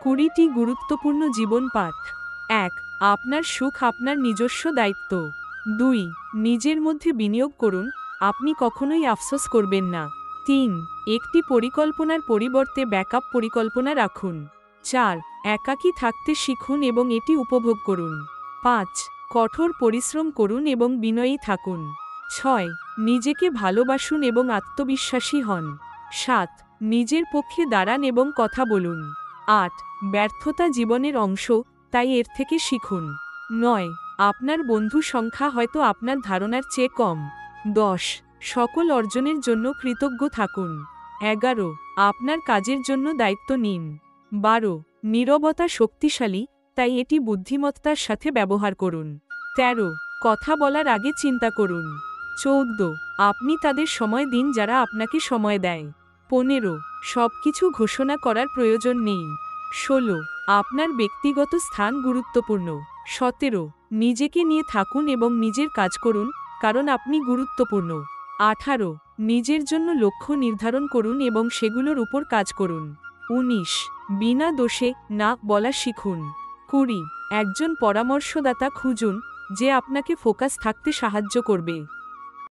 20টি গুরুত্বপূর্ণ জীবন পাঠ। 1. আপনার সুখ আপনার নিজস্ব দায়িত্ব। 2. নিজের মধ্যে বিনিয়োগ করুন, আপনি কখনোই আফসোস করবেন না। 3. একটি পরিকল্পনার পরিবর্তে ব্যাকআপ পরিকল্পনা রাখুন। 4. একাকী থাকতে শিখুন এবং এটি উপভোগ করুন। 5. কঠোর পরিশ্রম করুন এবং বিনয়ী থাকুন। 6. নিজেকে ভালোবাসুন এবং আত্মবিশ্বাসী হন। 7. নিজের পক্ষে দাঁড়ান এবং কথা বলুন। 8. ব্যর্থতা জীবনের অংশ, তাই এর থেকে শিখুন। 9. আপনার বন্ধু সংখ্যা হয়তো আপনার ধারণার চেয়ে কম। 10. সকল অর্জনের জন্য কৃতজ্ঞ থাকুন। 11. আপনার কাজের জন্য দায়িত্ব নিন। 12. নীরবতা শক্তিশালী, তাই এটি বুদ্ধিমত্তার সাথে ব্যবহার করুন। 13. কথা বলার আগে চিন্তা করুন। 14. আপনি তাদের সময় দিন যারা আপনাকে সময় দেয়। 15. সবকিছু ঘোষণা করার প্রয়োজন নেই। 16. আপনার ব্যক্তিগত স্থান গুরুত্বপূর্ণ। 17. নিজেকে নিয়ে থাকুন এবং নিজের কাজ করুন, কারণ আপনি গুরুত্বপূর্ণ। 18. নিজের জন্য লক্ষ্য নির্ধারণ করুন এবং সেগুলোর উপর কাজ করুন। 19. বিনা দোষে না বলা শিখুন। 20. একজন পরামর্শদাতা খুঁজুন, যে আপনাকে ফোকাস থাকতে সাহায্য করবে।